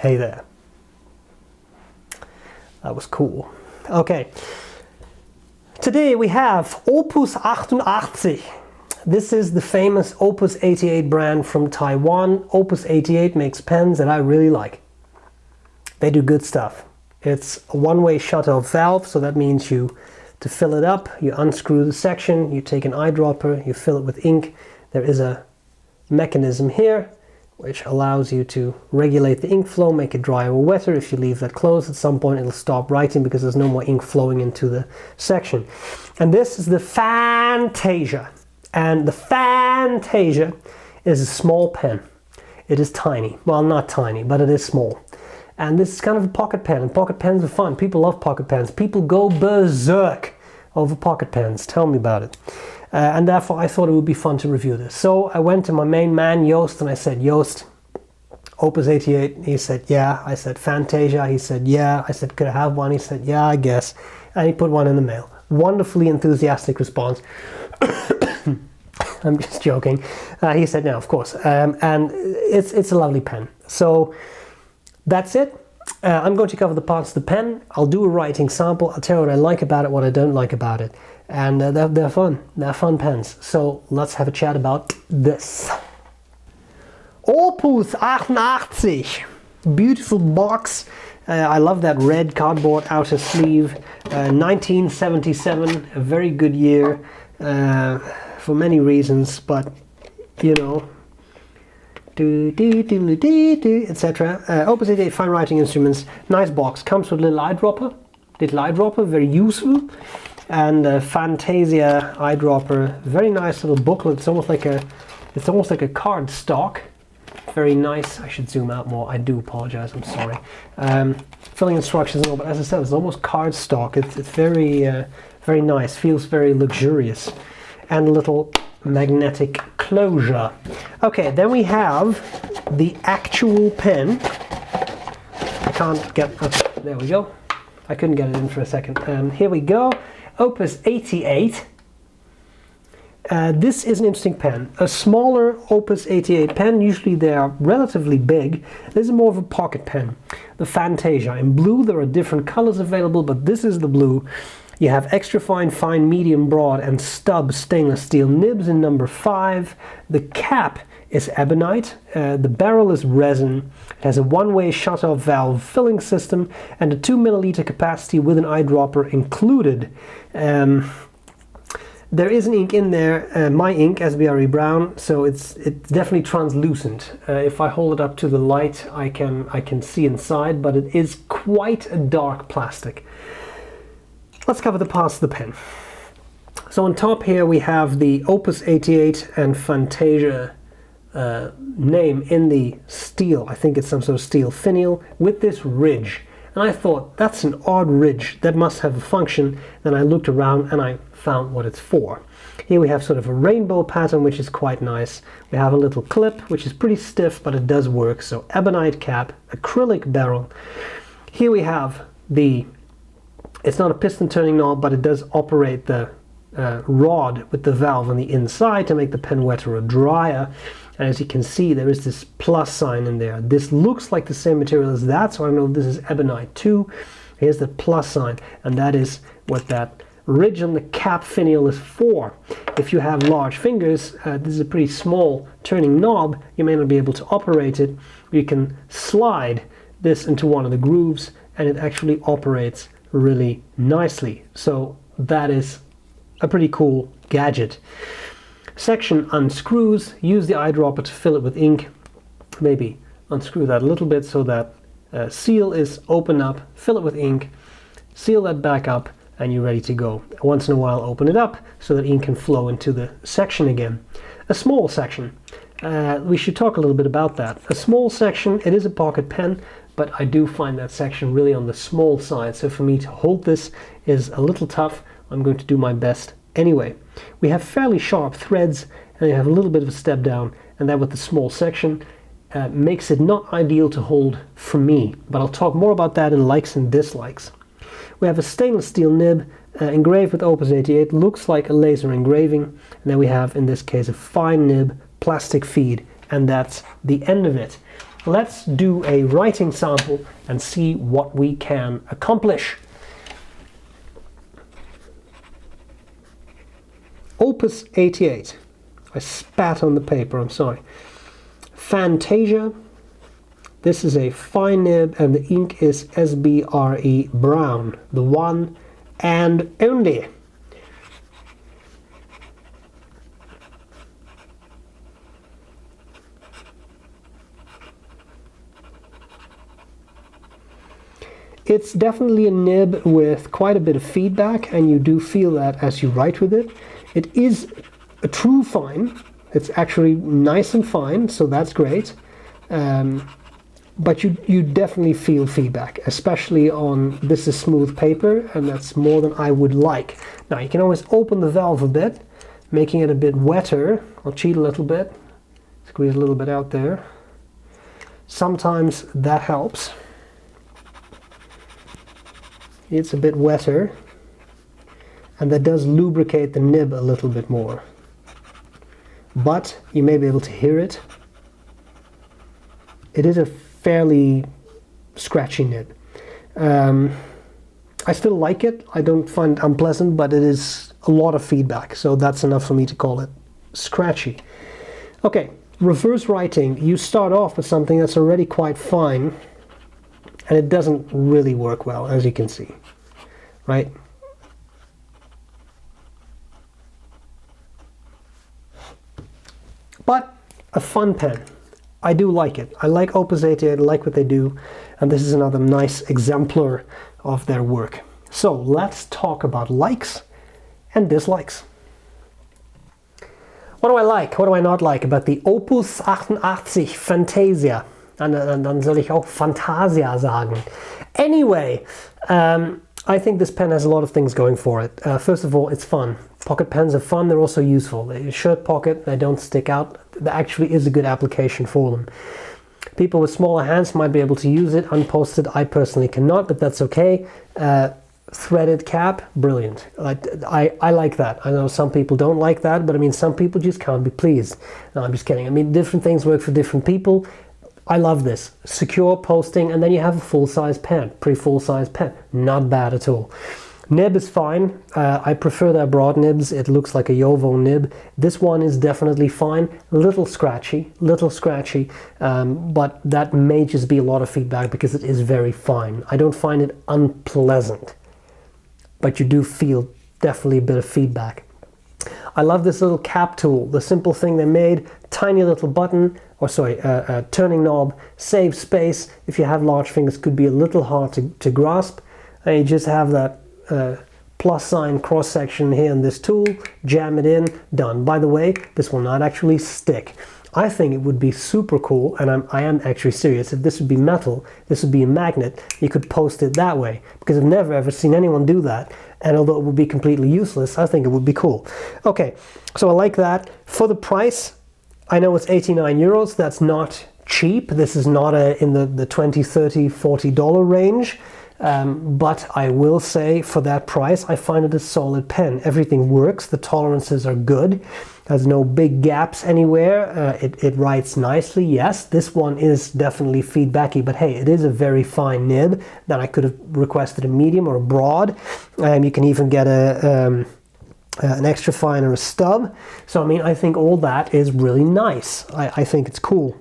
Hey there. That was cool. Okay. Today we have Opus 88. This is the famous Opus 88 brand from Taiwan. Opus 88 makes pens that I really like. They do good stuff. It's a one-way shut-off valve, so that means to fill it up, you unscrew the section, you take an eyedropper, you fill it with ink. There is a mechanism here which allows you to regulate the ink flow, make it drier or wetter. If you leave that closed, at some point it'll stop writing because there's no more ink flowing into the section. And this is the Fantasia. And the Fantasia is a small pen. It is tiny. Well, not tiny, but it is small. And this is kind of a pocket pen, and pocket pens are fun. People love pocket pens. People go berserk over pocket pens. Tell me about it. And therefore I thought it would be fun to review this. So I went to my main man, Joost, and I said, Joost, Opus 88. He said, yeah. I said, Fantasia. He said, yeah. I said, could I have one? He said, yeah, I guess. And he put one in the mail. Wonderfully enthusiastic response. I'm just joking. He said, no, of course. And it's a lovely pen. So that's it. I'm going to cover the parts of the pen. I'll do a writing sample. I'll tell you what I like about it, what I don't like about it. And they're fun. They're fun pens. So let's have a chat about this. Opus 88. Beautiful box. I love that red cardboard outer sleeve. 1977. A very good year for many reasons, but you know. Etc. Opus 88 fine writing instruments. Nice box. Comes with a little eyedropper. Very useful. And Fantasia eyedropper. Very nice little booklet. It's almost like a card stock. Very nice. I should zoom out more. I do apologize. I'm sorry. Filling instructions and all, but as I said, it's almost card stock. It's very very nice. Feels very luxurious. And a little magnetic closure. Okay, then we have the actual pen. I can't get, there we go. I couldn't get it in for a second. Here we go. Opus 88. This is an interesting pen. A smaller Opus 88 pen, usually they are relatively big. This is more of a pocket pen. The Fantasia. In blue there are different colors available, but this is the blue. You have extra fine, fine, medium, broad, and stub stainless steel nibs in number 5. The cap is ebonite. The barrel is resin. It has a one-way shut-off valve filling system and a 2 milliliter capacity with an eyedropper included. There is an ink in there, my ink, B.R.E. Brown, so it's definitely translucent. If I hold it up to the light, I can see inside, but it is quite a dark plastic. Let's cover the parts of the pen. So on top here we have the Opus 88 and Fantasia name in the steel. I think it's some sort of steel finial with this ridge. And I thought, that's an odd ridge. That must have a function. Then I looked around and I found what it's for. Here we have sort of a rainbow pattern, which is quite nice. We have a little clip, which is pretty stiff, but it does work. So ebonite cap, acrylic barrel. Here we have it's not a piston turning knob, but it does operate the rod with the valve on the inside to make the pen wetter or drier. And as you can see, there is this plus sign in there. This looks like the same material as that, so I know this is ebonite too. Here's the plus sign, and that is what that ridge on the cap finial is for. If you have large fingers, this is a pretty small turning knob, you may not be able to operate it. You can slide this into one of the grooves and it actually operates really nicely. So that is a pretty cool gadget. Section unscrews. Use the eyedropper to fill it with ink. Maybe unscrew that a little bit so that seal is open up, fill it with ink, seal that back up, and you're ready to go. Once in a while open it up so that ink can flow into the section again. A small section. We should talk a little bit about that. A small section, it is a pocket pen, but I do find that section really on the small side, so for me to hold this is a little tough. I'm going to do my best anyway. We have fairly sharp threads and you have a little bit of a step down, and that with the small section makes it not ideal to hold for me, but I'll talk more about that in likes and dislikes. We have a stainless steel nib engraved with Opus 88, looks like a laser engraving, and then we have in this case a fine nib, plastic feed, and that's the end of it. let's do a writing sample and see what we can accomplish. Opus 88. I spat on the paper, I'm sorry. Fantasia. This is a fine nib and the ink is S.B.R.E. Brown, the one and only. It's definitely a nib with quite a bit of feedback, and you do feel that as you write with it. It is a true fine. It's actually nice and fine, so that's great. But you definitely feel feedback, especially on this is smooth paper, and that's more than I would like. Now you can always open the valve a bit, making it a bit wetter. I'll cheat a little bit, squeeze a little bit out there. Sometimes that helps. It's a bit wetter, and that does lubricate the nib a little bit more. But you may be able to hear it. It is a fairly scratchy nib. I still like it. I don't find it unpleasant, but it is a lot of feedback, so that's enough for me to call it scratchy. Okay, reverse writing. You start off with something that's already quite fine, and it doesn't really work well, as you can see, right? But a fun pen. I do like it. I like Opus 88, I like what they do, and this is another nice exemplar of their work. So let's talk about likes and dislikes. What do I like? What do I not like about the Opus 88 Fantasia? Dann soll ich auch Fantasia sagen. Anyway, I think this pen has a lot of things going for it. First of all, it's fun. Pocket pens are fun, they're also useful. They're shirt pocket, they don't stick out. There actually is a good application for them. People with smaller hands might be able to use it unposted. I personally cannot, but that's okay. Threaded cap, brilliant. I like that. I know some people don't like that, but I mean, some people just can't be pleased. No, I'm just kidding. I mean, different things work for different people. I love this. Secure posting, and then you have a full-size pen, pretty full-size pen. Not bad at all. Nib is fine. I prefer their broad nibs. It looks like a Jowo nib. This one is definitely fine. Little scratchy, but that may just be a lot of feedback because it is very fine. I don't find it unpleasant, but you do feel definitely a bit of feedback. I love this little cap tool, the simple thing they made. Tiny little button, or sorry, turning knob, saves space. If you have large fingers, it could be a little hard to grasp. And you just have that plus sign cross section here in this tool, jam it in, done. By the way, this will not actually stick. I think it would be super cool, and I am actually serious, if this would be metal, this would be a magnet, you could post it that way, because I've never ever seen anyone do that, and although it would be completely useless, I think it would be cool. Okay, so I like that. For the price, I know it's 89 euros, that's not cheap, this is not in the 20, 30, $40 range, but I will say for that price, I find it a solid pen. Everything works, the tolerances are good, there's no big gaps anywhere, it writes nicely. Yes, this one is definitely feedbacky, but hey, it is a very fine nib. Then I could have requested a medium or a broad, and you can even get an extra fine or a stub. So I mean, I think all that is really nice. I think it's cool.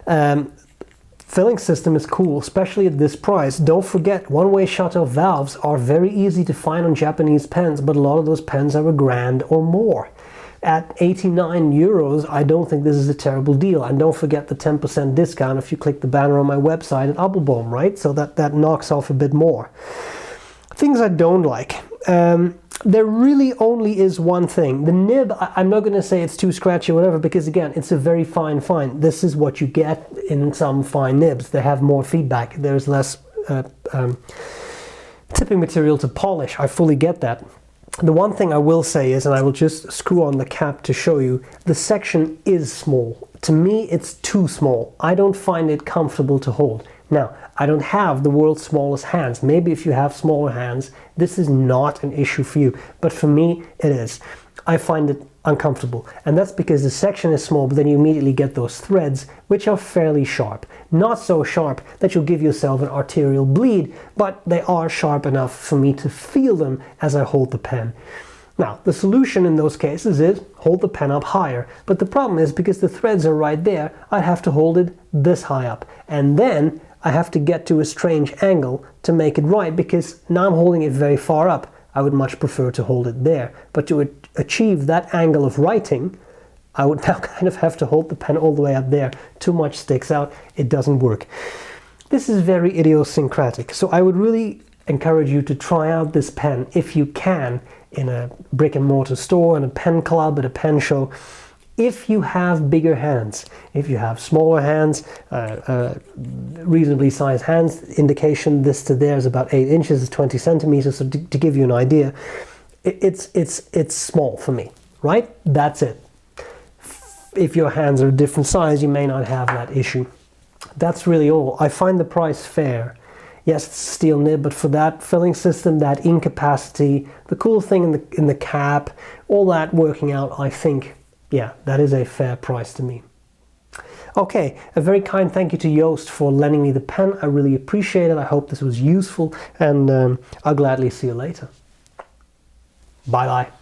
Filling system is cool, especially at this price. Don't forget, one-way shutoff valves are very easy to find on Japanese pens, but a lot of those pens are $1,000 or more. At 89 euros, I don't think this is a terrible deal. And don't forget the 10% discount if you click the banner on my website at Appelboom, right? So that knocks off a bit more. Things I don't like. There really only is one thing. The nib, I'm not going to say it's too scratchy or whatever, because again, it's a very fine. This is what you get in some fine nibs. They have more feedback. There's less tipping material to polish. I fully get that. The one thing I will say is, and I will just screw on the cap to show you, the section is small. To me, it's too small. I don't find it comfortable to hold. Now, I don't have the world's smallest hands. Maybe if you have smaller hands, this is not an issue for you. But for me, it is. I find it uncomfortable, and that's because the section is small, but then you immediately get those threads which are fairly sharp. Not so sharp that you'll give yourself an arterial bleed, but they are sharp enough for me to feel them as I hold the pen. Now, the solution in those cases is hold the pen up higher, but the problem is because the threads are right there, I have to hold it this high up, and then I have to get to a strange angle to make it right, because now I'm holding it very far up. I would much prefer to hold it there, but to achieve that angle of writing, I would now kind of have to hold the pen all the way up there. Too much sticks out, it doesn't work. This is very idiosyncratic, so I would really encourage you to try out this pen if you can in a brick and mortar store, in a pen club, at a pen show. If you have bigger hands, if you have smaller hands, reasonably sized hands, indication this to there is about 8 inches, is 20 centimeters, so to give you an idea, it's small for me, right? That's it. If your hands are a different size, you may not have that issue. That's really all. I find the price fair. Yes, it's a steel nib, but for that filling system, that ink capacity, the cool thing in the cap, all that working out, I think, yeah, that is a fair price to me. Okay, a very kind thank you to Joost for lending me the pen. I really appreciate it. I hope this was useful, and I'll gladly see you later. Bye-bye.